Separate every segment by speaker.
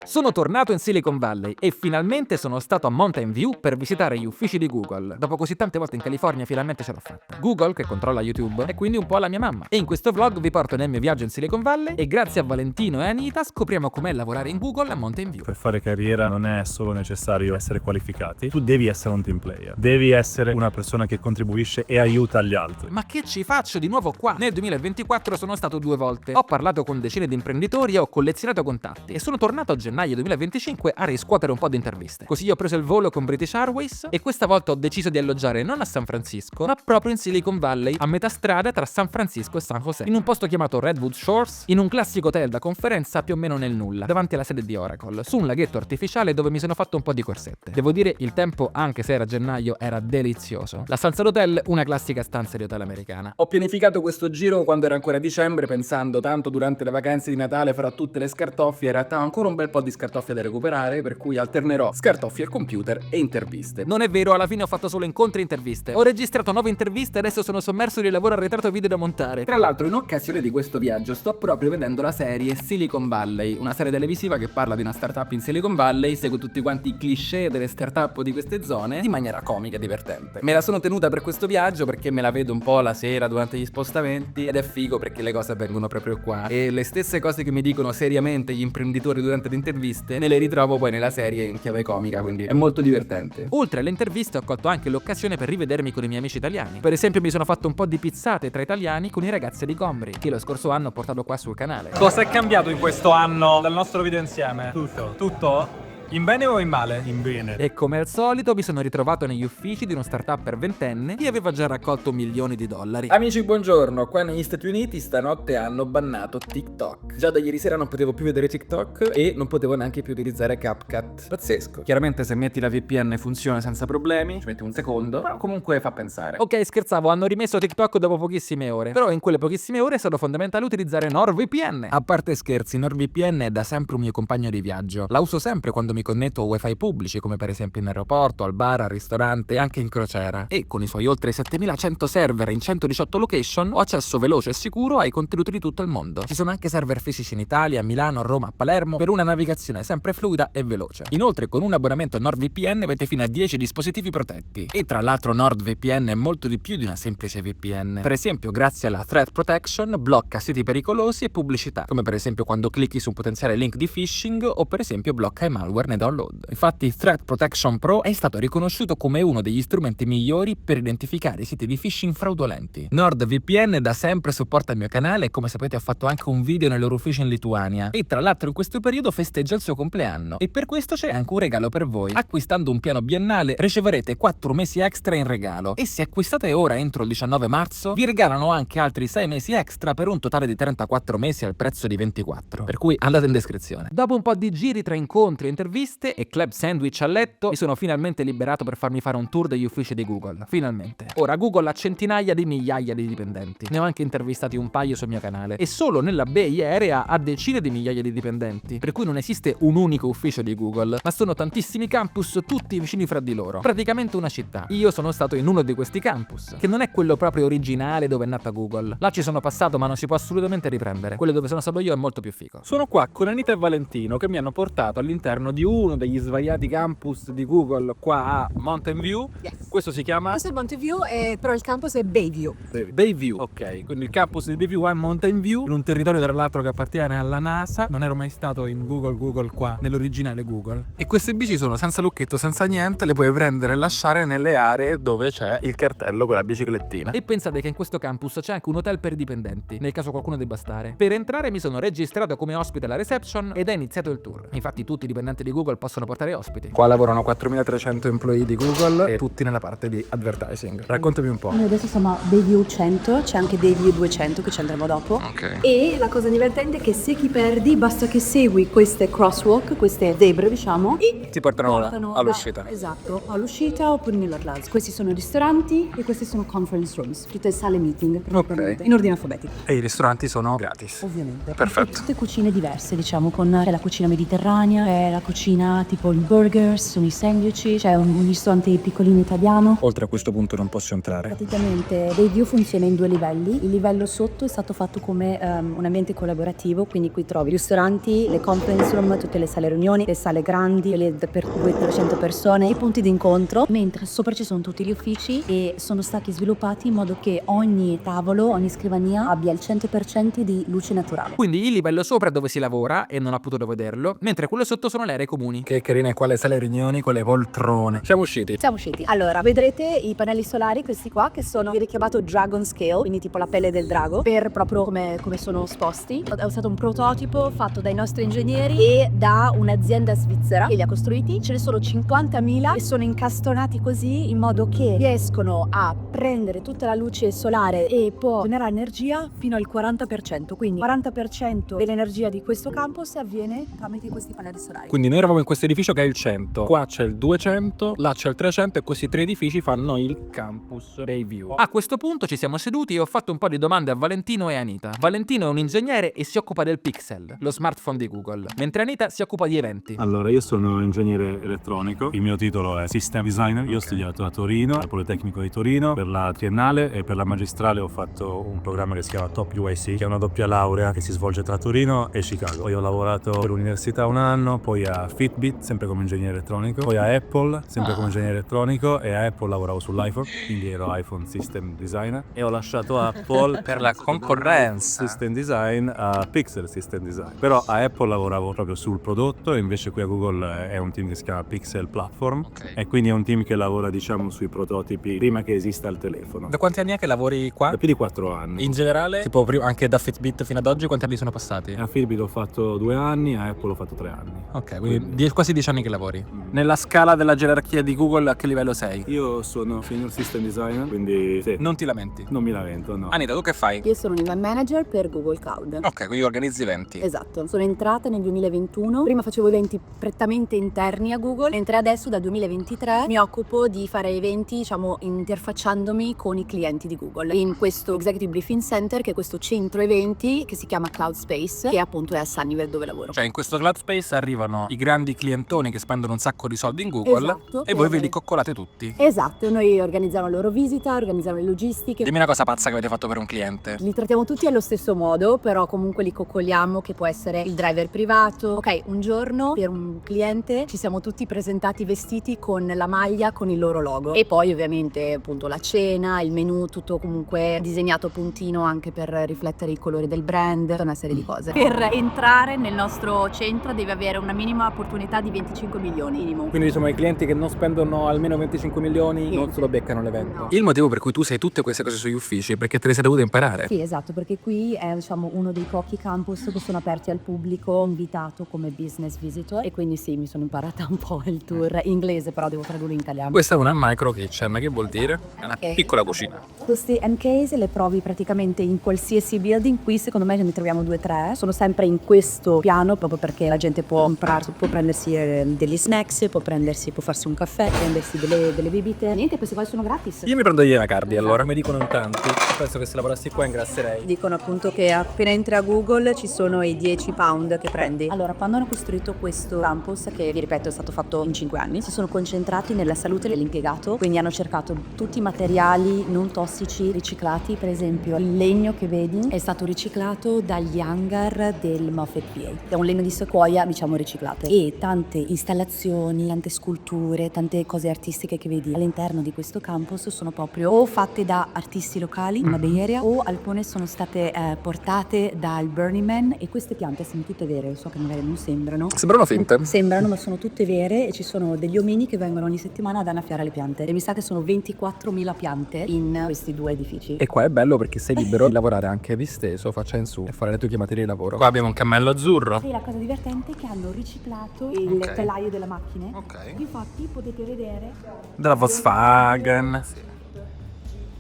Speaker 1: Sono tornato in Silicon Valley e finalmente sono stato a Mountain View per visitare gli uffici di Google. Dopo così tante volte in California finalmente ce l'ho fatta. Google, che controlla YouTube, è quindi un po' la mia mamma. E in questo vlog vi porto nel mio viaggio in Silicon Valley e grazie a Valentino e Anita scopriamo com'è lavorare in Google a Mountain View.
Speaker 2: Per fare carriera non è solo necessario essere qualificati, tu devi essere un team player, devi essere una persona che contribuisce e aiuta gli altri.
Speaker 1: Ma che ci faccio di nuovo qua? Nel 2024 sono stato 2 volte. Ho parlato con decine di imprenditori e ho collezionato contatti e sono tornato a gennaio 2025 a riscuotere un po' di interviste. Così ho preso il volo con British Airways e questa volta ho deciso di alloggiare non a San Francisco, ma proprio in Silicon Valley, a metà strada tra San Francisco e San José, in un posto chiamato Redwood Shores, in un classico hotel da conferenza più o meno nel nulla, davanti alla sede di Oracle, su un laghetto artificiale dove mi sono fatto un po' di corsette. Devo dire, il tempo, anche se era gennaio, era delizioso. La stanza d'hotel, una classica stanza di hotel americana. Ho pianificato questo giro quando era ancora dicembre, pensando tanto durante le vacanze di Natale farò tutte le scartoffie, in realtà ho ancora un bel po' di scartoffie da recuperare, per cui alternerò scartoffie al computer e interviste. Non è vero, alla fine ho fatto solo incontri e interviste. Ho registrato 9 interviste e adesso sono sommerso di lavoro arretrato video da montare. Tra l'altro, in occasione di questo viaggio sto proprio vedendo la serie Silicon Valley, una serie televisiva che parla di una startup in Silicon Valley, segue tutti quanti i cliché delle startup di queste zone in maniera comica e divertente. Me la sono tenuta per questo viaggio perché me la vedo un po' la sera durante gli spostamenti ed è figo perché le cose avvengono proprio qua e le stesse cose che mi dicono seriamente gli imprenditori durante le interviste ne le ritrovo poi nella serie in chiave comica, quindi è molto divertente. Oltre alle interviste ho colto anche l'occasione per rivedermi con i miei amici italiani. Per esempio mi sono fatto un po' di pizzate tra italiani con i ragazzi di Gombri, che lo scorso anno ho portato qua sul canale.
Speaker 2: Cosa è cambiato in questo anno dal nostro video insieme? Tutto. Tutto? In bene o in male? In bene.
Speaker 1: E come al solito mi sono ritrovato negli uffici di uno startup ventenne che aveva già raccolto milioni di dollari. Amici, buongiorno. Qua negli Stati Uniti stanotte hanno bannato TikTok. Già da ieri sera non potevo più vedere TikTok e non potevo neanche più utilizzare CapCut. Pazzesco. Chiaramente se metti la VPN funziona senza problemi, ci metti un secondo, però comunque fa pensare. Ok, scherzavo, hanno rimesso TikTok dopo pochissime ore. Però in quelle pochissime ore è stato fondamentale utilizzare NordVPN. A parte scherzi, NordVPN è da sempre un mio compagno di viaggio. La uso sempre quando mi connetto a wifi pubblici, come per esempio in aeroporto, al bar, al ristorante e anche in crociera. E con i suoi oltre 7100 server in 118 location ho accesso veloce e sicuro ai contenuti di tutto il mondo. Ci sono anche server fisici in Italia, a Milano, a Roma, a Palermo per una navigazione sempre fluida e veloce. Inoltre con un abbonamento a NordVPN avete fino a 10 dispositivi protetti. E tra l'altro NordVPN è molto di più di una semplice VPN. Per esempio grazie alla Threat Protection blocca siti pericolosi e pubblicità, come per esempio quando clicchi su un potenziale link di phishing o per esempio blocca i malware nei download. Infatti Threat Protection Pro è stato riconosciuto come uno degli strumenti migliori per identificare i siti di phishing fraudolenti. NordVPN da sempre supporta il mio canale e come sapete ho fatto anche un video nel loro ufficio in Lituania e tra l'altro in questo periodo festeggia il suo compleanno e per questo c'è anche un regalo per voi. Acquistando un piano biennale riceverete 4 mesi extra in regalo e se acquistate ora entro il 19 marzo vi regalano anche altri 6 mesi extra per un totale di 34 mesi al prezzo di 24, per cui andate in descrizione. Dopo un po' di giri tra incontri e interviste e club sandwich a letto mi sono finalmente liberato per farmi fare un tour degli uffici di Google. Finalmente. Ora Google ha centinaia di migliaia di dipendenti. Ne ho anche intervistati un paio sul mio canale. E solo nella Bay Area ha decine di migliaia di dipendenti. Per cui non esiste un unico ufficio di Google, ma sono tantissimi campus tutti vicini fra di loro. Praticamente una città. Io sono stato in uno di questi campus, che non è quello proprio originale dove è nata Google. Là ci sono passato ma non si può assolutamente riprendere. Quello dove sono stato io è molto più figo. Sono qua con Anita e Valentino che mi hanno portato all'interno di uno degli svariati campus di Google qua a Mountain View.
Speaker 3: Yes.
Speaker 1: Questo si chiama?
Speaker 3: Questo è Mountain View, però il campus è Bayview.
Speaker 1: Bayview. Ok, quindi il campus di Bayview è Mountain View, in un territorio tra l'altro che appartiene alla NASA. Non ero mai stato in Google qua, nell'originale Google. E queste bici sono senza lucchetto, senza niente, le puoi prendere e lasciare nelle aree dove c'è il cartello con la biciclettina. E pensate che in questo campus c'è anche un hotel per i dipendenti, nel caso qualcuno debba stare. Per entrare mi sono registrato come ospite alla reception ed è iniziato il tour. Infatti tutti i dipendenti di Google possono portare ospiti. Qua lavorano 4300 employee di Google e tutti nella parte di advertising. Raccontami un po'.
Speaker 3: Noi adesso siamo a Bayview 100, c'è anche Bayview 200 che ci andremo dopo.
Speaker 1: Ok.
Speaker 3: E la cosa divertente è che se chi perdi basta che segui queste crosswalk, queste zebre diciamo, e
Speaker 1: Ti portano all'uscita.
Speaker 3: Esatto, all'uscita oppure nell'Atlas. Questi sono ristoranti e questi sono conference rooms, tutte sale meeting, in ordine alfabetico.
Speaker 1: E i ristoranti sono gratis.
Speaker 3: Ovviamente.
Speaker 1: Perfetto.
Speaker 3: E tutte cucine diverse, diciamo, con c'è la cucina mediterranea, c'è la cucina cucina, tipo i burgers, sono i sandwich, c'è un ristorante piccolino italiano.
Speaker 2: Oltre a questo punto non posso entrare.
Speaker 3: Praticamente Dayview funziona in 2 livelli. Il livello sotto è stato fatto come un ambiente collaborativo, quindi qui trovi ristoranti, le conference room, tutte le sale riunioni, le sale grandi, quelle per 200-300 persone, i punti d'incontro, mentre sopra ci sono tutti gli uffici e sono stati sviluppati in modo che ogni tavolo, ogni scrivania abbia il 100% di luce naturale.
Speaker 1: Quindi il livello sopra è dove si lavora e non ha potuto vederlo, mentre quello sotto sono le aree comuni.
Speaker 2: Che carine qua le sale riunioni con le poltrone. Siamo usciti.
Speaker 3: Siamo usciti. Allora, vedrete i pannelli solari, questi qua, che sono il richiamato Dragon Scale, quindi tipo la pelle del drago, per proprio come sono esposti. È stato un prototipo fatto dai nostri ingegneri e da un'azienda svizzera che li ha costruiti. Ce ne sono 50.000 e sono incastonati così in modo che riescono a prendere tutta la luce solare e può generare energia fino al 40%. Quindi 40% dell'energia di questo campus avviene tramite questi pannelli solari.
Speaker 2: Quindi noi eravamo in questo edificio che è il 100, qua c'è il 200, là c'è il 300 e questi 3 edifici fanno il campus Dayview.
Speaker 1: A questo punto ci siamo seduti e ho fatto un po' di domande a Valentino e Anita. Valentino è un ingegnere e si occupa del Pixel, lo smartphone di Google, mentre Anita si occupa di eventi.
Speaker 2: Allora, io sono ingegnere elettronico, il mio titolo è System Designer, io ho studiato a Torino, al Politecnico di Torino, per la triennale e per la magistrale ho fatto un programma che si chiama Top UIC, che è una doppia laurea che si svolge tra Torino e Chicago. Poi ho lavorato per l'università un anno, poi a Fitbit, sempre come ingegnere elettronico, poi a Apple, sempre come ingegnere elettronico, e a Apple lavoravo sull'iPhone, quindi ero iPhone System Designer, e ho lasciato Apple
Speaker 1: Per la concorrenza.
Speaker 2: System Design a Pixel System Design. Però a Apple lavoravo proprio sul prodotto e invece qui a Google è un team che si chiama Pixel Platform, e quindi è un team che lavora diciamo sui prototipi prima che esista il telefono.
Speaker 1: Da quanti anni è che lavori qua?
Speaker 2: Da più di 4 anni.
Speaker 1: In generale, tipo anche da Fitbit fino ad oggi, quanti anni sono passati?
Speaker 2: A Fitbit ho fatto 2 anni, a Apple ho fatto 3 anni.
Speaker 1: Ok, quindi quasi 10 anni che lavori. Nella scala della gerarchia di Google a che livello sei?
Speaker 2: Io sono Senior System Designer, quindi sì,
Speaker 1: Non ti lamenti?
Speaker 2: non mi lamento, no.
Speaker 1: Anita, tu che fai?
Speaker 3: Io sono un event manager per Google Cloud.
Speaker 1: Ok, quindi organizzi eventi.
Speaker 3: Esatto, sono entrata nel 2021, prima facevo eventi prettamente interni a Google, mentre adesso dal 2023 mi occupo di fare eventi, diciamo, interfacciandomi con i clienti di Google in questo Executive Briefing Center, che è questo centro eventi che si chiama Cloud Space, che appunto è a Sunnyvale dove lavoro.
Speaker 1: Cioè in questo Cloud Space arrivano i grandi clientoni che spendono un sacco di soldi in Google,
Speaker 3: Esatto,
Speaker 1: e voi ve li coccolate tutti.
Speaker 3: Esatto, noi organizziamo la loro visita, organizziamo le logistiche.
Speaker 1: Dimmi una cosa pazza che avete fatto per un cliente.
Speaker 3: Li trattiamo tutti allo stesso modo, però comunque li coccoliamo, che può essere il driver privato. Ok, un giorno per un cliente ci siamo tutti presentati vestiti con la maglia con il loro logo, e poi ovviamente appunto la cena, il menù, tutto comunque disegnato a puntino anche per riflettere i colori del brand, una serie di cose. Per entrare nel nostro centro devi avere una minima opportunità di 25 milioni minimo.
Speaker 2: Quindi diciamo i clienti che non spendono almeno 25 milioni non se lo beccano l'evento.
Speaker 3: No.
Speaker 1: Il motivo per cui tu sai tutte queste cose sugli uffici è perché te le sei dovute imparare.
Speaker 3: Sì, esatto, perché qui è, diciamo, uno dei pochi campus che sono aperti al pubblico, invitato come business visitor, e quindi sì, mi sono imparata un po' il tour inglese, però devo tradurre in italiano.
Speaker 1: Questa è una micro kitchen, che vuol dire? È una
Speaker 3: Ok.
Speaker 1: piccola cucina.
Speaker 3: Questi MKs le trovi praticamente in qualsiasi building. Qui secondo me ne troviamo 2 o 3. Sono sempre in questo piano proprio perché la gente può comprare, può prendersi degli snacks, può farsi un caffè, prendersi delle bibite. Niente, queste cose sono gratis.
Speaker 1: Io mi prendo gli anacardi allora.
Speaker 2: Mi dicono in tanti, penso che se lavorassi qua ingrazierei.
Speaker 3: Dicono appunto che appena entri a Google ci sono i 10 pound che prendi. Allora, quando hanno costruito questo campus, che vi ripeto è stato fatto in 5 anni, si sono concentrati nella salute dell'impiegato, quindi hanno cercato tutti i materiali non tossici riciclati. Per esempio il legno che vedi è stato riciclato dagli hangar del Moffett PA, è un legno di sequoia, diciamo, riciclato, e tante installazioni, tante sculture, tante cose artistiche che vedi all'interno di questo campus sono proprio o fatte da artisti locali in Bay Area, o alcune sono state portate dal Burning Man. E queste piante sono tutte vere, so che magari non sembrano,
Speaker 1: Sembrano finte.
Speaker 3: sembrano, ma sono tutte vere, e ci sono degli omini che vengono ogni settimana ad annaffiare le piante, e mi sa che sono 24.000 piante in questi 2 edifici.
Speaker 2: E qua è bello perché sei libero di lavorare anche disteso, faccia in su, e fare le tue chiamate di lavoro.
Speaker 1: Qua abbiamo un cammello azzurro.
Speaker 3: E la cosa divertente è che hanno riciclato il
Speaker 1: Ok.
Speaker 3: telaio delle macchine.
Speaker 1: Ok.
Speaker 3: Infatti potete vedere
Speaker 1: Della Volkswagen.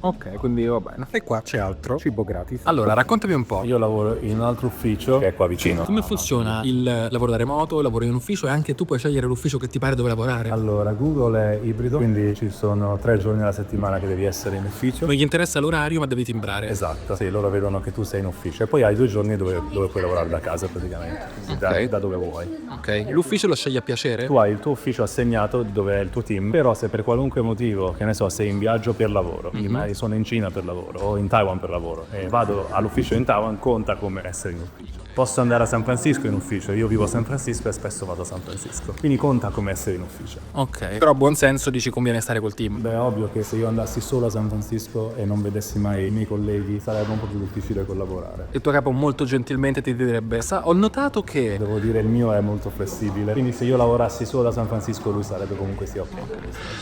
Speaker 1: Ok, quindi va bene. E qua c'è altro cibo gratis. Allora, raccontami un po'.
Speaker 2: Io lavoro in un altro ufficio che è qua vicino.
Speaker 1: Come funziona il lavoro da remoto, il lavoro in ufficio e anche tu puoi scegliere l'ufficio che ti pare dove lavorare?
Speaker 2: Allora, Google è ibrido, quindi ci sono 3 giorni alla settimana che devi essere in ufficio.
Speaker 1: Non gli interessa l'orario, ma devi timbrare.
Speaker 2: Esatto, sì, loro vedono che tu sei in ufficio e poi hai 2 giorni dove puoi lavorare da casa praticamente,
Speaker 1: Ok.
Speaker 2: da dove vuoi.
Speaker 1: Ok. L'ufficio lo scegli a piacere?
Speaker 2: Tu hai il tuo ufficio assegnato dove è il tuo team, però se per qualunque motivo, che ne so, sei in viaggio per lavoro, quindi magari sono in Cina per lavoro o in Taiwan per lavoro e vado all'ufficio in Taiwan, conta come essere in ufficio. Posso andare a San Francisco in ufficio, io vivo a San Francisco e spesso vado a San Francisco, quindi conta come essere in ufficio.
Speaker 1: Ok. Però a buon senso dici conviene stare col team.
Speaker 2: Beh, è ovvio che se io andassi solo a San Francisco e non vedessi mai i miei colleghi sarebbe un po' più difficile collaborare.
Speaker 1: Il tuo capo molto gentilmente ti direbbe: ho notato che...
Speaker 2: Devo dire il mio è molto flessibile, quindi se io lavorassi solo da San Francisco lui sarebbe comunque sì, ok.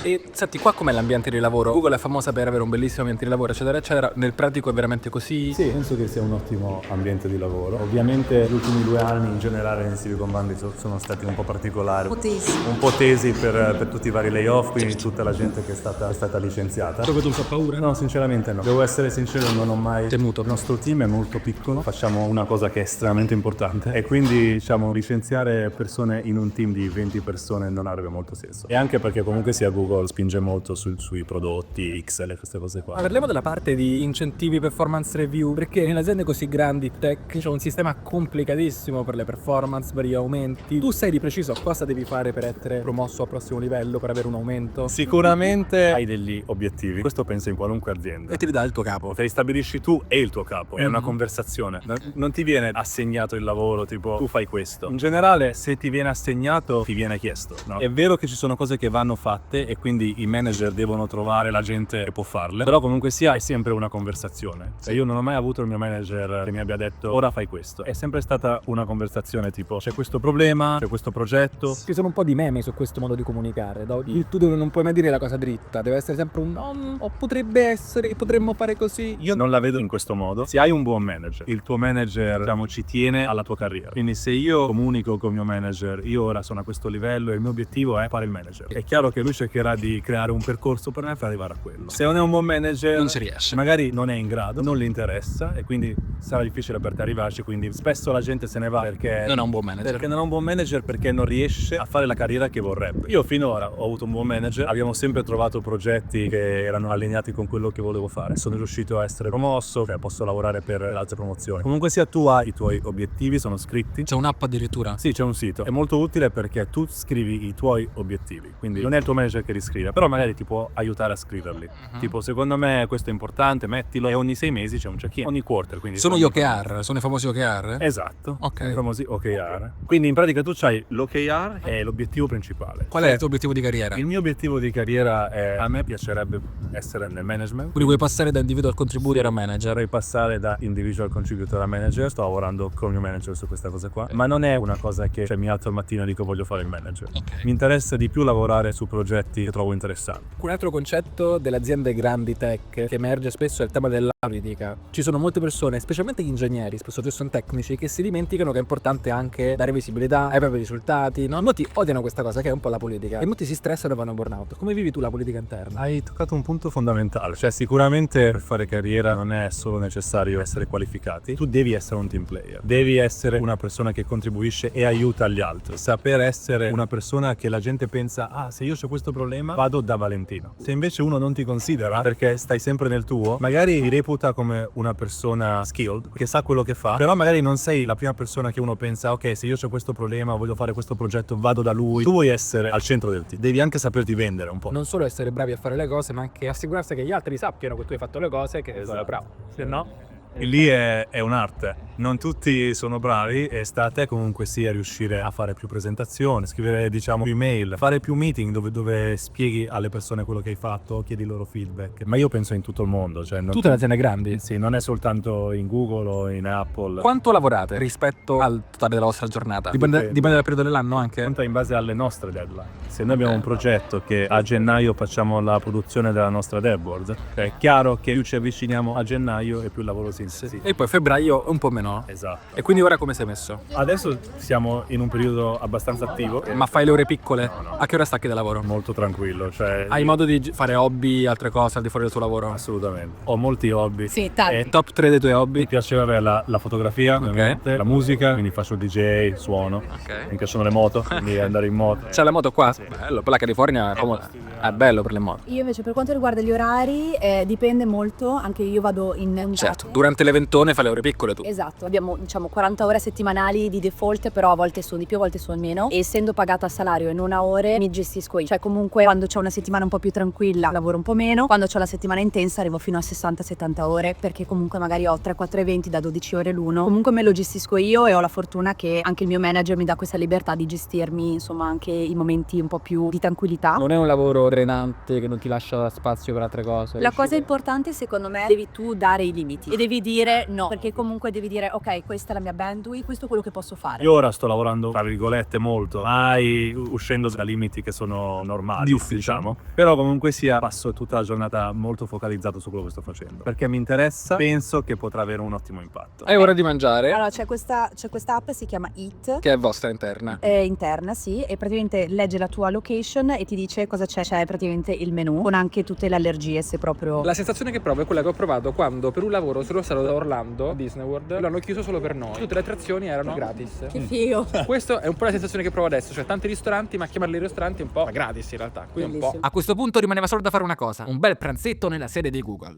Speaker 1: E senti, qua com'è l'ambiente di lavoro? Google è famosa per avere un bellissimo ambiente di lavoro, eccetera, eccetera. Nel pratico è veramente così?
Speaker 2: Sì, penso che sia un ottimo ambiente di lavoro. Ovviamente gli ultimi 2 anni in generale in Silicon Valley sono stati un po' particolari, un po' tesi per tutti i vari layoff, quindi tutta la gente che è stata licenziata.
Speaker 1: Dove tu fa paura?
Speaker 2: No, sinceramente no. Devo essere sincero, non ho mai
Speaker 1: Temuto.
Speaker 2: Il nostro team è molto piccolo, facciamo una cosa che è estremamente importante e quindi diciamo licenziare persone in un team di 20 persone non avrebbe molto senso. E anche perché comunque sia Google spinge molto sui prodotti, Excel e queste cose qua.
Speaker 1: Ma parliamo della parte di incentivi, performance review, perché nelle aziende così grandi tech c'è un sistema complicatissimo per le performance, per gli aumenti. Tu sai di preciso cosa devi fare per essere promosso al prossimo livello, per avere un aumento?
Speaker 2: Sicuramente hai degli obiettivi, questo penso in qualunque azienda.
Speaker 1: E te li dà il tuo capo.
Speaker 2: Te li stabilisci tu e il tuo capo, è una conversazione. Non ti viene assegnato il lavoro, tipo tu fai questo. In generale, se ti viene assegnato, ti viene chiesto, no? È vero che ci sono cose che vanno fatte e quindi i manager devono trovare la gente che può farle, però comunque sia è sempre una conversazione. Cioè, io non ho mai avuto il mio manager che mi abbia detto ora fai questo. È sempre stata una conversazione tipo c'è questo problema, c'è questo progetto.
Speaker 1: Ci sono un po' di meme su questo modo di comunicare. Tu non puoi mai dire la cosa dritta, deve essere sempre un no, o potrebbe essere, potremmo fare così.
Speaker 2: Io non la vedo in questo modo. Se hai un buon manager, il tuo manager diciamo ci tiene alla tua carriera. Quindi se io comunico con il mio manager, io ora sono a questo livello e il mio obiettivo è fare il manager. È chiaro che lui cercherà di creare un percorso per me per arrivare a quello. Se non è un buon manager,
Speaker 1: Non ci riesce.
Speaker 2: magari non è in grado, non gli interessa e quindi sarà difficile per te arrivarci. Quindi spesso la gente se ne va perché
Speaker 1: Non è un buon manager.
Speaker 2: perché non è un buon manager, perché non riesce a fare la carriera che vorrebbe. Io finora ho avuto un buon manager, abbiamo sempre trovato progetti che erano allineati con quello che volevo fare. Sono riuscito a essere promosso, cioè posso lavorare per le altre promozioni. Comunque sia tu hai i tuoi obiettivi, sono scritti.
Speaker 1: C'è un'app addirittura.
Speaker 2: Sì, c'è un sito. È molto utile perché tu scrivi i tuoi obiettivi. Quindi non è il tuo manager che li scrive, però magari ti può aiutare a scriverli. Tipo, secondo me questo è importante, mettilo e ogni 6 mesi c'è un check-in. Ogni quarter, quindi
Speaker 1: Sono gli OKR, sono i famosi OKR?
Speaker 2: Esatto,
Speaker 1: Ok.
Speaker 2: i famosi OKR. Quindi in pratica tu c'hai l'OKR e l'obiettivo principale.
Speaker 1: Qual è il tuo obiettivo di carriera?
Speaker 2: Il mio obiettivo di carriera è, a me piacerebbe essere nel management.
Speaker 1: Quindi vuoi passare da individual contributor a manager?
Speaker 2: Vorrei passare da individual contributor a manager, sto lavorando con il mio manager su questa cosa qua, ma non è una cosa che mi alzo al mattino e dico voglio fare il manager.
Speaker 1: Ok.
Speaker 2: Mi interessa di più lavorare su progetti che trovo interessanti.
Speaker 1: Un altro concetto delle aziende grandi tech che emerge spesso è il tema della politica. Ci sono molte persone, specialmente gli ingegneri, spesso sono tecnici, che si dimenticano che è importante anche dare visibilità ai propri risultati, no? Molti odiano questa cosa che è un po' la politica e molti si stressano e vanno a burnout. Come vivi tu la politica interna?
Speaker 2: Hai toccato un punto fondamentale, cioè sicuramente per fare carriera non è solo necessario essere qualificati, tu devi essere un team player, devi essere una persona che contribuisce e aiuta gli altri, saper essere una persona che la gente pensa ah se io c'ho questo problema vado da Valentino. Se invece uno non ti considera perché stai sempre nel tuo, magari ti reputa come una persona skilled che sa quello che fa, però magari non sei la prima persona che uno pensa ok se io c'ho questo problema voglio fare questo progetto vado da lui. Tu vuoi essere al centro del team, devi anche saperti vendere un po'.
Speaker 1: Non solo essere bravi a fare le cose, ma anche assicurarsi che gli altri sappiano che tu hai fatto le cose e che sei bravo. Se no...
Speaker 2: E lì è un'arte. Non tutti sono bravi e sta a te comunque sia riuscire a fare più presentazioni, scrivere diciamo più email, fare più meeting dove spieghi alle persone quello che hai fatto, chiedi loro feedback. Ma io penso in tutto il mondo, cioè
Speaker 1: Tutte le aziende grandi?
Speaker 2: sì, non è soltanto in Google o in Apple.
Speaker 1: Quanto lavorate rispetto al totale della vostra giornata? Dipende dal periodo dell'anno anche?
Speaker 2: Conta in base alle nostre deadline. Se noi abbiamo un progetto che a gennaio facciamo la produzione della nostra dashboard, è chiaro che più ci avviciniamo a gennaio e più il lavoro si sì.
Speaker 1: E poi febbraio un po' meno.
Speaker 2: Esatto.
Speaker 1: E quindi ora come sei messo?
Speaker 2: Adesso siamo in un periodo abbastanza attivo.
Speaker 1: Ma fai le ore piccole?
Speaker 2: No.
Speaker 1: A che ora stacchi da lavoro?
Speaker 2: Molto tranquillo, cioè
Speaker 1: Hai modo di fare hobby, altre cose al di fuori del tuo lavoro?
Speaker 2: assolutamente. Ho molti hobby.
Speaker 3: Sì, tanti.
Speaker 2: E
Speaker 1: Top 3 dei tuoi hobby?
Speaker 2: mi piaceva avere la fotografia, ovviamente, la musica, quindi faccio il DJ, suono.
Speaker 1: Ok.
Speaker 2: Mi piacciono le moto, quindi andare in moto.
Speaker 1: C'è la moto qua? Bello, poi la California è comoda. È bello per le moto.
Speaker 3: Io invece per quanto riguarda gli orari dipende molto, anche io vado in ondate.
Speaker 1: Certo, durante l'eventone fai le ore piccole tu.
Speaker 3: Esatto, abbiamo diciamo 40 ore settimanali di default, però a volte sono di più, a volte sono meno, e essendo pagata a salario e non a ore mi gestisco io, cioè comunque quando c'ho una settimana un po' più tranquilla lavoro un po' meno, quando c'ho la settimana intensa arrivo fino a 60-70 ore, perché comunque magari ho 3-4 eventi da 12 ore l'uno, comunque me lo gestisco io e ho la fortuna che anche il mio manager mi dà questa libertà di gestirmi insomma anche i momenti un po' più di tranquillità.
Speaker 1: Non è un lavoro drenante che non ti lascia spazio per altre cose.
Speaker 3: La cosa importante secondo me devi tu dare i limiti e devi dire no, perché comunque devi dire ok, questa è la mia bandwidth, questo è quello che posso fare.
Speaker 2: Io ora sto lavorando, tra virgolette, molto, mai uscendo da limiti che sono normali,
Speaker 1: Di ufficio.
Speaker 2: diciamo. Però comunque sia, passo tutta la giornata molto focalizzato su quello che sto facendo. Perché mi interessa, penso che potrà avere un ottimo impatto.
Speaker 1: È ora di mangiare,
Speaker 3: Allora c'è questa app, si chiama Eat,
Speaker 1: che è vostra interna.
Speaker 3: è interna, sì, e praticamente legge la tua location e ti dice cosa c'è praticamente il menu con anche tutte le allergie se proprio...
Speaker 1: La sensazione che provo è quella che ho provato quando per un lavoro sono stato da Orlando, Disney World, l'hanno chiuso solo per noi. Tutte le attrazioni erano gratis.
Speaker 3: Che figo!
Speaker 1: Questo è un po' la sensazione che provo adesso, cioè tanti ristoranti, ma chiamarli ristoranti è un po' gratis in realtà, quindi un po'.
Speaker 3: Bellissimo.
Speaker 1: A questo punto rimaneva solo da fare una cosa, un bel pranzetto nella sede di Google.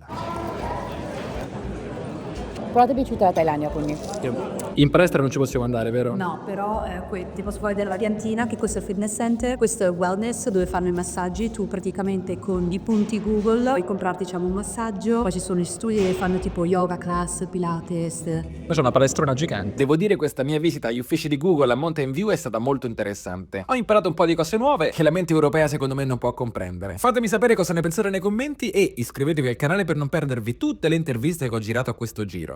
Speaker 3: Però ti è piaciuta la Thailandia quindi?
Speaker 1: In palestra non ci possiamo andare, vero?
Speaker 3: No, però ti posso fare vedere la piantina, che questo è il fitness center, questo è wellness dove fanno i massaggi, tu praticamente con i punti Google puoi comprarti diciamo un massaggio, poi ci sono gli studi che fanno tipo yoga class, pilates.
Speaker 1: Poi c'è una palestrona gigante. Devo dire questa mia visita agli uffici di Google a Mountain View è stata molto interessante. Ho imparato un po' di cose nuove che la mente europea secondo me non può comprendere. Fatemi sapere cosa ne pensate nei commenti e iscrivetevi al canale per non perdervi tutte le interviste che ho girato a questo giro.